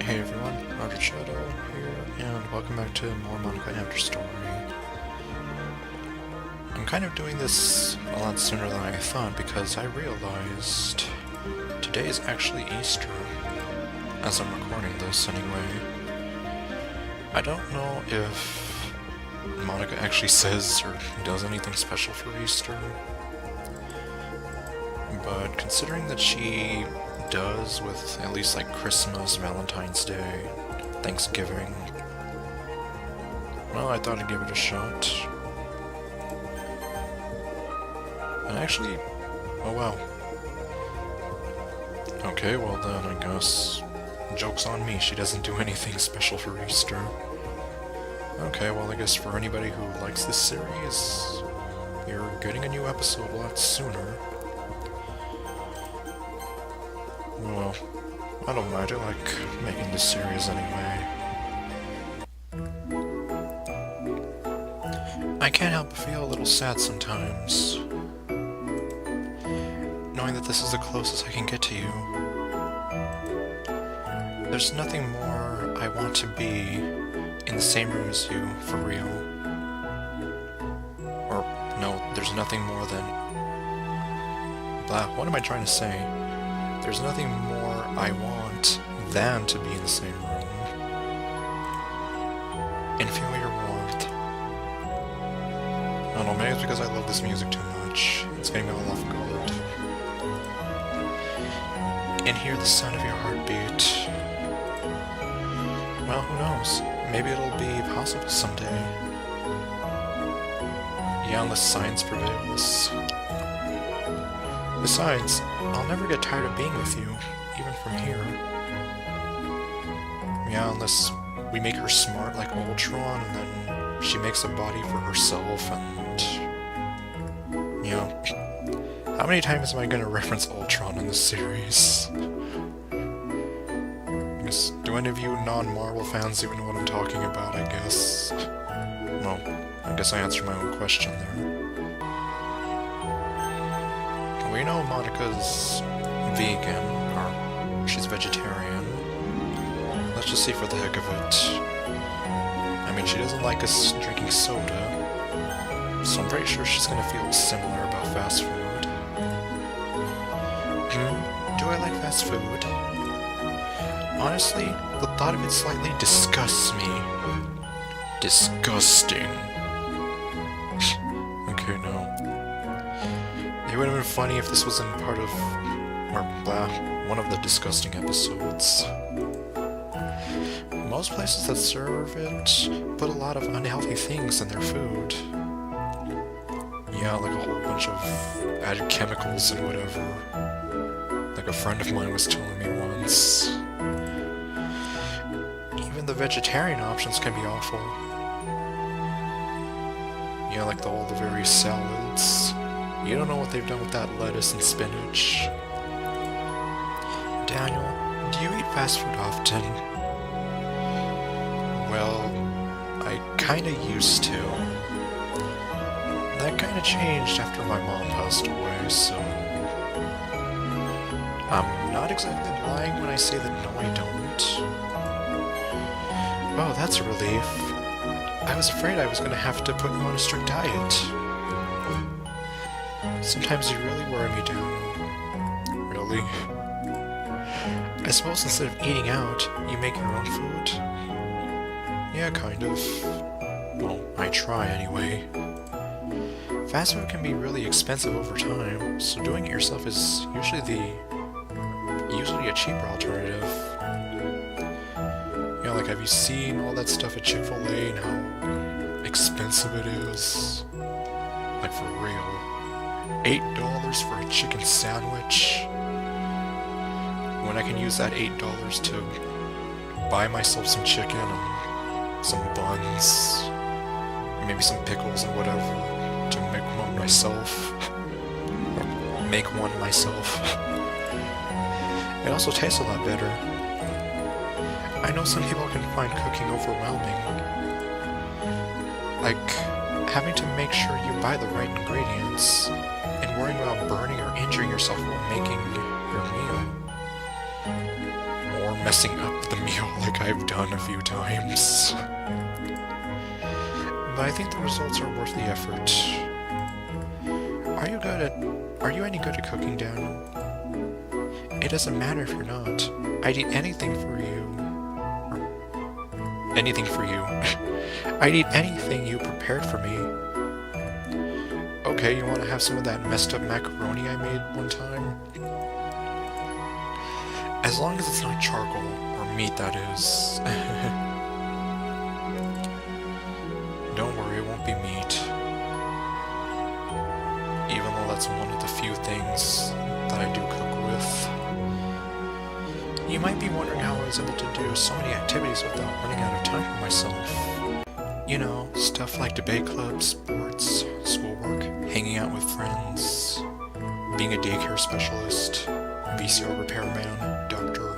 Hey everyone, REUPLOAD here, and welcome back to more Monika After Story. I'm kind of doing this a lot sooner than I thought because I realized today is actually Easter, as I'm recording this anyway. I don't know if Monika actually says or does anything special for Easter, but considering that she does with at least like Christmas, Valentine's Day, Thanksgiving, well, I thought I'd give it a shot. And actually, oh wow. Okay, well then I guess joke's on me, she doesn't do anything special for Easter. Okay, well I guess for anybody who likes this series, you're getting a new episode a lot sooner. Well, I don't mind, I like making this series anyway. I can't help but feel a little sad sometimes, knowing that this is the closest I can get to you. There's nothing more I want to be in the same room as you, for real. Or, no, there's nothing more than... Blah, what am I trying to say? There's nothing more I want than to be in the same room and feel your warmth. I don't know, maybe it's because I love this music too much. It's getting me all off guard. And hear the sound of your heartbeat. Well, who knows? Maybe it'll be possible someday. Yeah, unless science prevails. Besides, I'll never get tired of being with you, even from here. Yeah, unless we make her smart like Ultron, and then she makes a body for herself, and... You know, how many times am I gonna reference Ultron in this series? I guess, do any of you non-Marvel fans even know what I'm talking about, I guess? Well, I guess I answered my own question there. We know Monika's vegan, or she's vegetarian. Let's just see for the heck of it. I mean, she doesn't like us drinking soda, so I'm pretty sure she's gonna feel similar about fast food. Do I like fast food? Honestly, the thought of it slightly disgusts me. Disgusting. Okay, no. It would have been funny if this wasn't part of, or blah, one of the disgusting episodes. Most places that serve it put a lot of unhealthy things in their food. Yeah, like a whole bunch of added chemicals and whatever. Like a friend of mine was telling me once. Even the vegetarian options can be awful. Yeah, like all the various salads. You don't know what they've done with that lettuce and spinach. Daniel, do you eat fast food often? Well, I kinda used to. That kinda changed after my mom passed away, so... I'm not exactly lying when I say that no, I don't. Oh, that's a relief. I was afraid I was gonna have to put you on a strict diet. Sometimes you really worry me down. Really? I suppose instead of eating out, you make your own food? Yeah, kind of. Well, I try anyway. Fast food can be really expensive over time, so doing it yourself is usually a cheaper alternative. You know, like, have you seen all that stuff at Chick-fil-A and how expensive it is? Like, for real. $8 for a chicken sandwich, when I can use that $8 to buy myself some chicken and some buns, and maybe some pickles and whatever, to make one myself. Make one myself. It also tastes a lot better. I know some people can find cooking overwhelming, like having to make sure you buy the right ingredients, and worrying about burning or injuring yourself while making your meal. Or messing up the meal like I've done a few times. But I think the results are worth the effort. Are you any good at cooking, Daniel? It doesn't matter if you're not. I'd eat anything for you. Anything for you. I'd eat anything you prepared for me. Okay, you want to have some of that messed up macaroni I made one time? As long as it's not charcoal, or meat, that is. Don't worry, it won't be meat. Even though that's one of the few things that I do cook with. You might be wondering how I was able to do so many activities without running out of time for myself. You know, stuff like debate clubs, sports, schoolwork, hanging out with friends, being a daycare specialist, VCR repairman, doctor.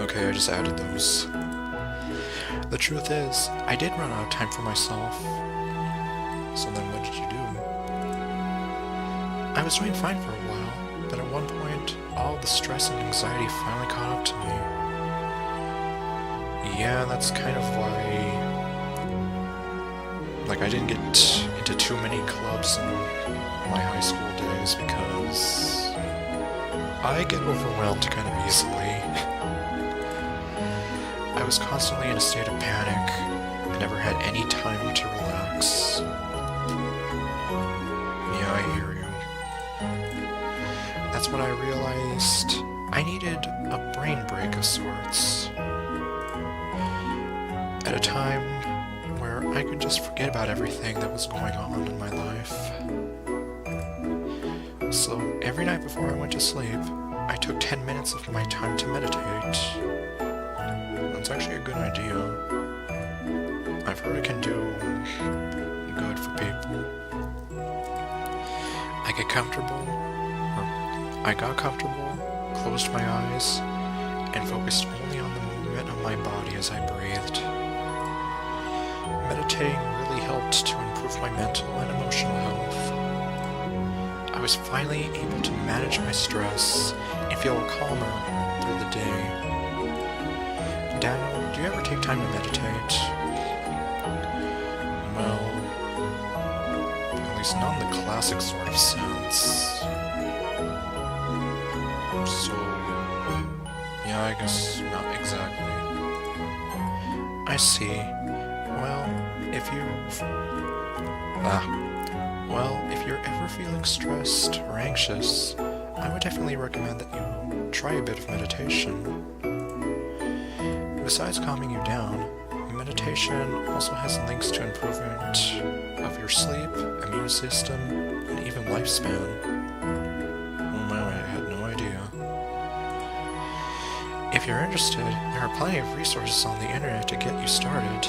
Okay, I just added those. The truth is, I did run out of time for myself. So then what did you do? I was doing fine for a while, but at one point, all the stress and anxiety finally caught up to me. Yeah, that's kind of why... Like, I didn't get into too many clubs in my high school days because I get overwhelmed kind of easily. I was constantly in a state of panic. I never had any time to relax. Yeah, I hear you. That's when I realized I needed a brain break of sorts. At a time where I could just forget about everything that was going on in my life. So every night before I went to sleep, I took 10 minutes of my time to meditate. That's actually a good idea. I've heard it can do good for people. I got comfortable, closed my eyes, and focused only on the movement of my body as I breathed. Meditating really helped to improve my mental and emotional health. I was finally able to manage my stress and feel calmer through the day. Daniel, do you ever take time to meditate? Well, at least not in the classic sort of sense. So, yeah, I guess not exactly. I see. Well, if you're ever feeling stressed or anxious, I would definitely recommend that you try a bit of meditation. Besides calming you down, meditation also has links to improvement of your sleep, immune system, and even lifespan. Oh my, I had no idea. If you're interested, there are plenty of resources on the internet to get you started.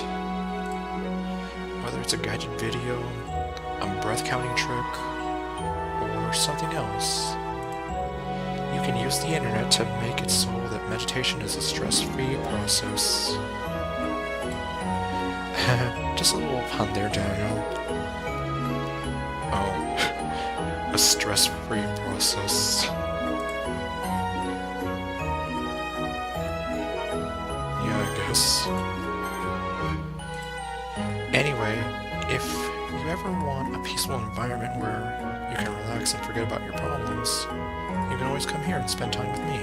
Whether it's a guided video, a breath counting trick, or something else. You can use the internet to make it so that meditation is a stress-free process. Just a little pun there, Daniel. Oh, a stress-free process. Yeah, I guess. Anyway, if you ever want a peaceful environment where you can relax and forget about your problems, you can always come here and spend time with me.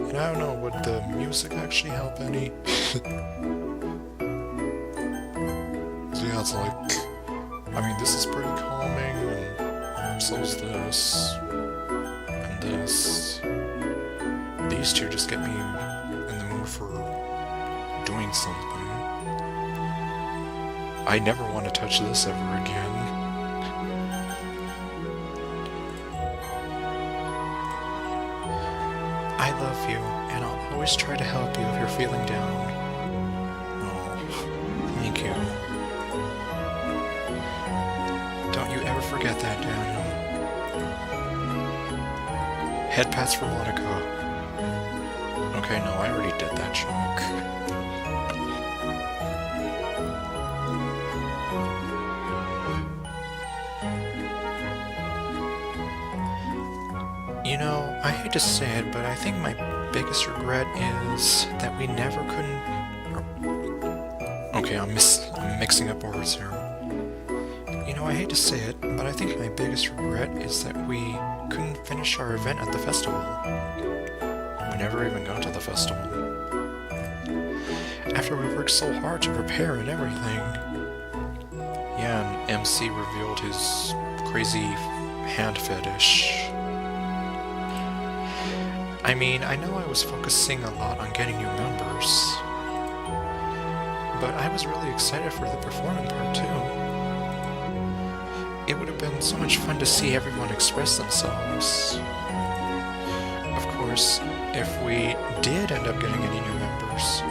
And I don't know, would the music actually help any? Yeah, it's like, I mean, this is pretty calming, and so is this, and this. These two just get me in the mood for doing something. I never want to touch this ever again. I love you, and I'll always try to help you if you're feeling down. Oh, thank you. Don't you ever forget that, Daniel. Head pats for Monika. Okay, no, I already did that joke. You know, I hate to say it, but I think my biggest regret is that we never couldn't... Okay, I'm mixing up words here. You know, I hate to say it, but I think my biggest regret is that we couldn't finish our event at the festival. We never even got to the festival. After we worked so hard to prepare and everything. Yeah, and MC revealed his crazy hand fetish. I mean, I know I was focusing a lot on getting new members, but I was really excited for the performing part too. It would have been so much fun to see everyone express themselves. Of course, if we did end up getting any new members,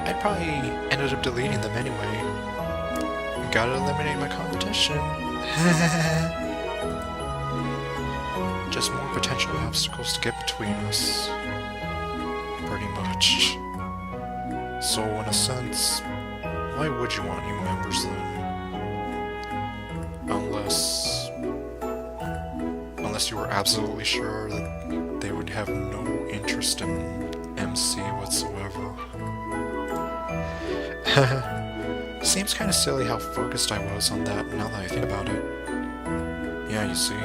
I'd probably ended up deleting them anyway. Gotta eliminate my competition. Just more potential obstacles to get between us. Pretty much. So in a sense, why would you want new members then? Unless you were absolutely sure that they would have no interest in MC whatsoever. Seems kind of silly how focused I was on that now that I think about it. Yeah, you see.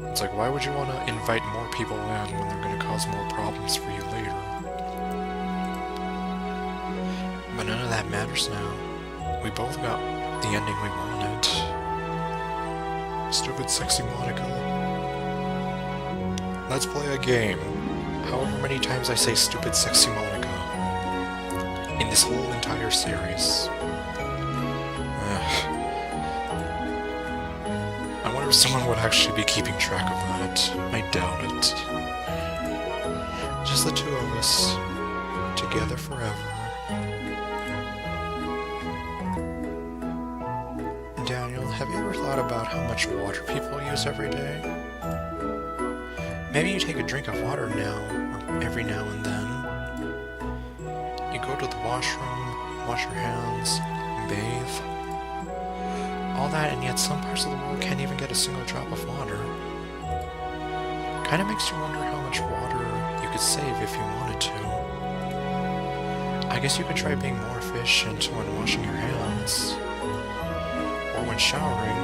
It's like, why would you want to invite more people in when they're going to cause more problems for you later? But none of that matters now. We both got the ending we wanted. Stupid sexy Monika. Let's play a game. However many times I say stupid sexy Monika in this whole entire series. I wonder if someone would actually be keeping track of that. I doubt it. Just the two of us, together forever. Daniel, have you ever thought about how much water people use every day? Maybe you take a drink of water now, or every now and then. You go to the washroom, wash your hands, bathe. All that, and yet some parts of the world can't even get a single drop of water. Kinda makes you wonder how much water you could save if you wanted to. I guess you could try being more efficient when washing your hands. Or when showering,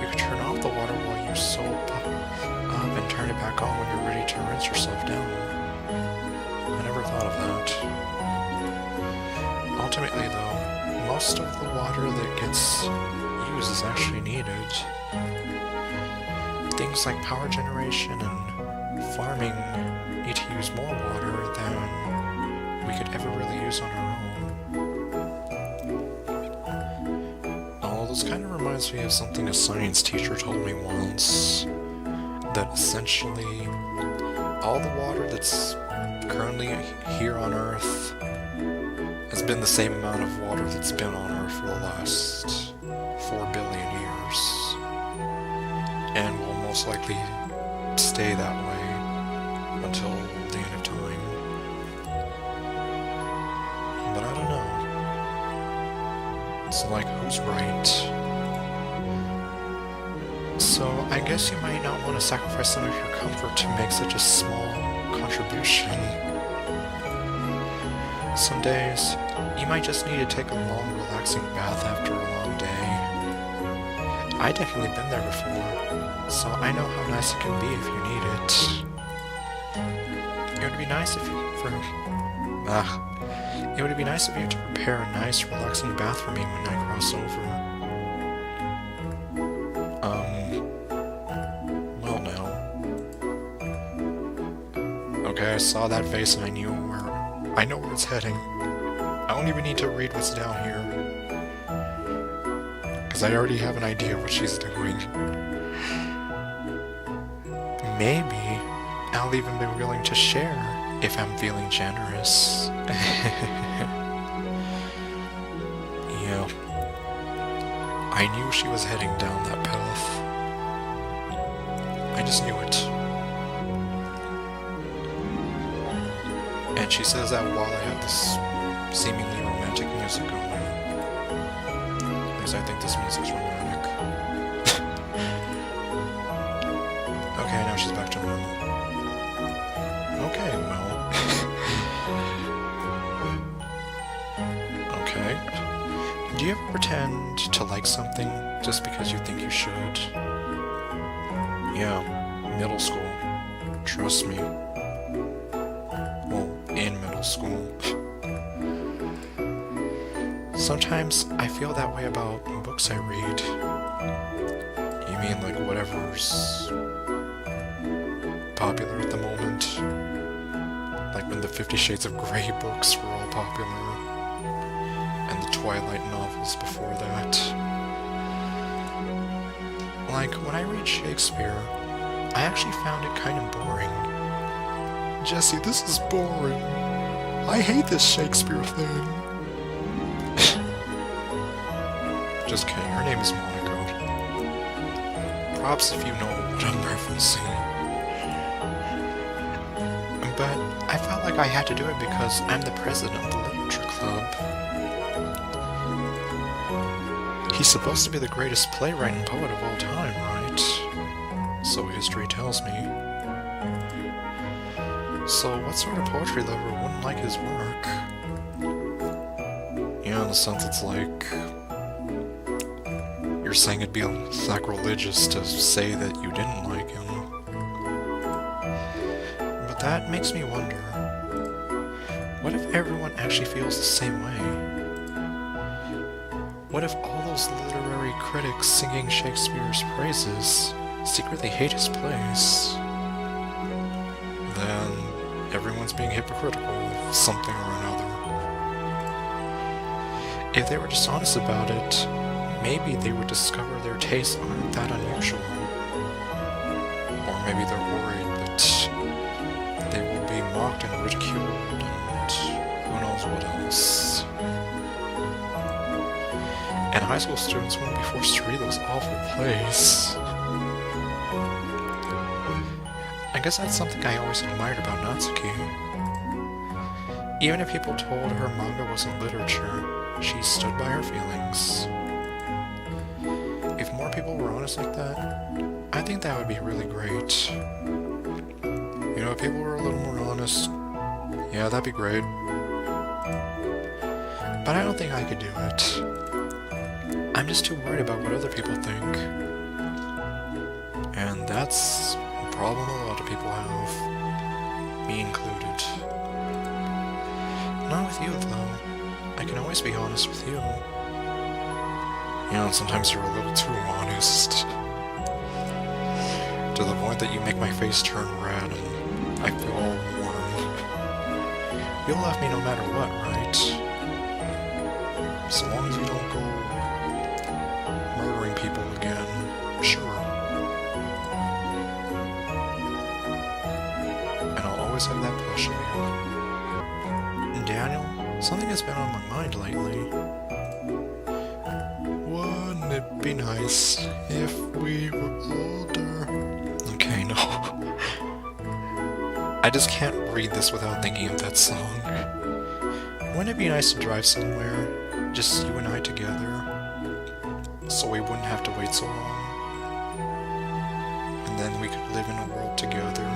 you could turn off the water while you soap up and turn it back on when you're ready to rinse yourself down. I never thought of that. Ultimately though, most of the water that gets used is actually needed. Things like power generation and farming need to use more water than we could ever really use on our own. Oh, this kind of reminds me of something a science teacher told me once. That essentially all the water that's currently here on Earth has been the same amount of water that's been on Earth for the last 4 billion years. And will most likely stay that way until the end of time. But I don't know. It's like, who's right? So I guess you might not want to sacrifice some of your comfort to make such a small contribution. Some days, you might just need to take a long, relaxing bath after a long day. I definitely been there before, so I know how nice it can be if you need it. It would be nice if you It would be nice of you to prepare a nice, relaxing bath for me when I cross over. Well now. Okay, I saw that face and I know where it's heading. I don't even need to read what's down here. Because I already have an idea what she's doing. Maybe I'll even be willing to share if I'm feeling generous. Yeah. I knew she was heading down that path. I just knew it. And she says that while I have this seemingly romantic music going. At least I think this music's romantic. Okay, now she's back to normal. Do you ever pretend to like something just because you think you should? Yeah, middle school. Trust me. Well, in middle school. Sometimes I feel that way about books I read. You mean like whatever's popular at the moment? Like when the 50 Shades of Grey books were all popular, and the Twilight novels before that. Like, when I read Shakespeare, I actually found it kind of boring. Jesse, this is boring. I hate this Shakespeare thing. Just kidding, her name is Monika. Props if you know what I'm referencing. But I felt like I had to do it because I'm the president of the literature club. He's supposed to be the greatest playwright and poet of all time, right? So history tells me. So what sort of poetry lover wouldn't like his work? Yeah, in a sense it's like... you're saying it'd be sacrilegious to say that you didn't like him. But that makes me wonder, what if everyone actually feels the same way? What if all those literary critics singing Shakespeare's praises secretly hate his plays? Then everyone's being hypocritical of something or another. If they were just honest about it, maybe they would discover their tastes aren't that unusual. Or maybe they're worried that they will be mocked and ridiculed and who knows what else. And high school students wouldn't be forced to read those awful plays. I guess that's something I always admired about Natsuki. Even if people told her manga wasn't literature, she stood by her feelings. If more people were honest like that, I think that would be really great. You know, if people were a little more honest, yeah, that'd be great. But I don't think I could do it. I'm just too worried about what other people think. And that's a problem a lot of people have, me included. Not with you, though. I can always be honest with you. You know, sometimes you're a little too honest. To the point that you make my face turn red and I feel all warm. You'll love me no matter what, right? So long as you don't go murdering people again, sure. And I'll always have that plush of you. Daniel, something has been on my mind lately. Wouldn't it be nice if we were older? Okay, no. I just can't read this without thinking of that song. Wouldn't it be nice to drive somewhere, just you and I together, so we wouldn't have to wait so long? And then we could live in a world together.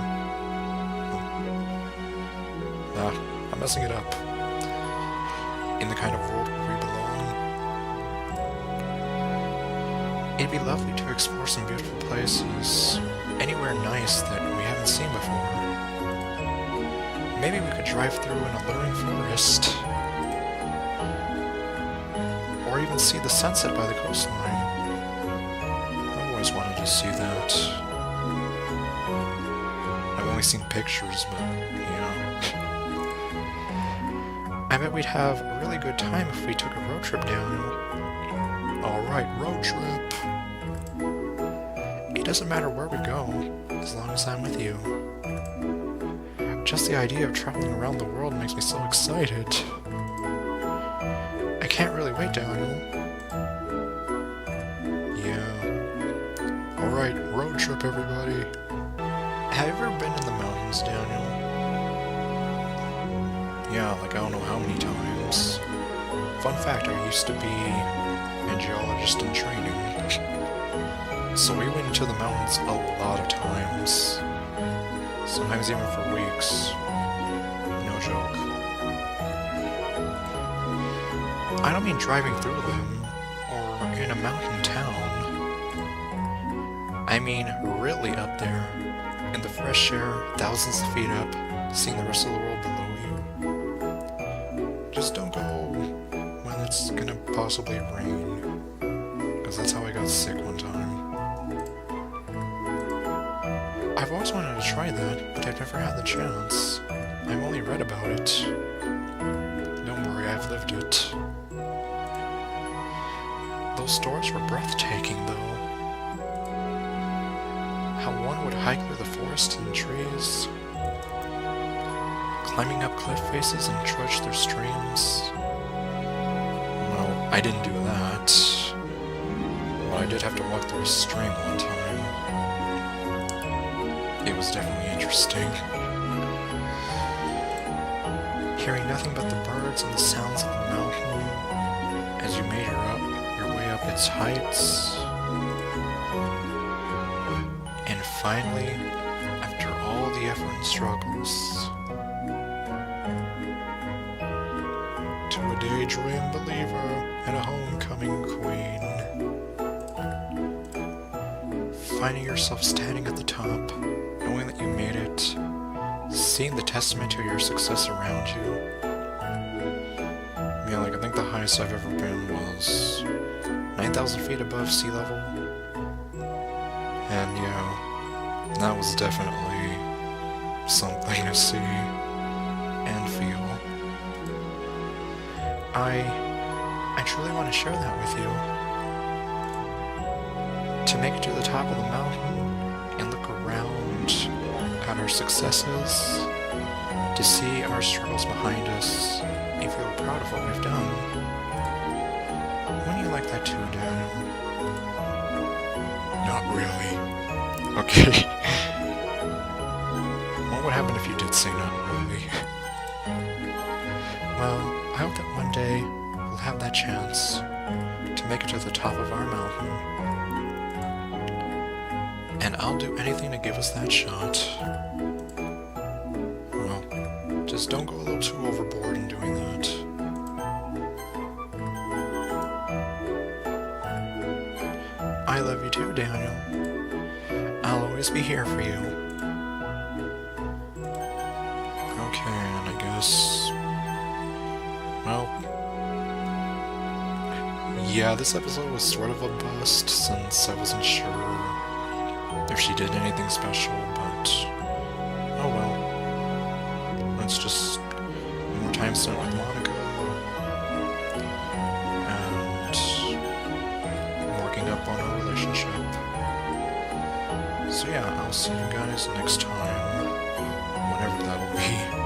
Nah, I'm messing it up. In the kind of world where we belong. It'd be lovely to explore some beautiful places, anywhere nice that we haven't seen before. Maybe we could drive through an alluring forest, or even see the sunset by the coastline. I've always wanted to see that. I've only seen pictures, but yeah. I bet we'd have a really good time if we took a road trip down. Alright, road trip. It doesn't matter where we go, as long as I'm with you. Just the idea of traveling around the world makes me so excited. I can't really wait, Daniel. Yeah. Alright, road trip, everybody. Have you ever been in the mountains, Daniel? Yeah, like I don't know how many times. Fun fact, I used to be a geologist in training. So we went into the mountains a lot of times. Sometimes even for weeks. No joke. I don't mean driving through them. a mountain town. I mean, really up there. In the fresh air, thousands of feet up, seeing the rest of the world below you. Just don't go when it's gonna possibly rain. Because that's how I got sick one time. I've always wanted to try that, but I've never had the chance. I've only read about it. Don't worry, I've lived it. Those stores were breathtaking, though. How one would hike through the forest and trees, climbing up cliff faces and trudge through streams. Well, I didn't do that, but I did have to walk through a stream one time. It was definitely interesting. Hearing nothing but the birds and the sounds of the mountain as you made your way up its heights. And finally, after all the effort and struggles, to a daydream believer and a homecoming queen. Finding yourself standing at the top, knowing that you made it, seeing the testament to your success around you. Yeah, like I think the highest I've ever been was 9,000 feet above sea level. And yeah, that was definitely something to see and feel. I truly want to share that with you. To make it to the top of the mountain and look around at our successes, to see our struggles behind us, and feel proud of what we've done. Wouldn't you like that too, Daniel? Not really. Okay. What would happen if you did say not really? Well, I hope that one day we'll have that chance to make it to the top of our mountain. And I'll do anything to give us that shot. Well, just don't go a little too overboard in doing that. I love you too, Daniel. I'll always be here for you. Okay, and I guess... well... yeah, this episode was sort of a bust, since I wasn't sure if she did anything special, but... oh well. It's just more time spent with Monika. And... working up on our relationship. So yeah, I'll see you guys next time, whenever that'll be.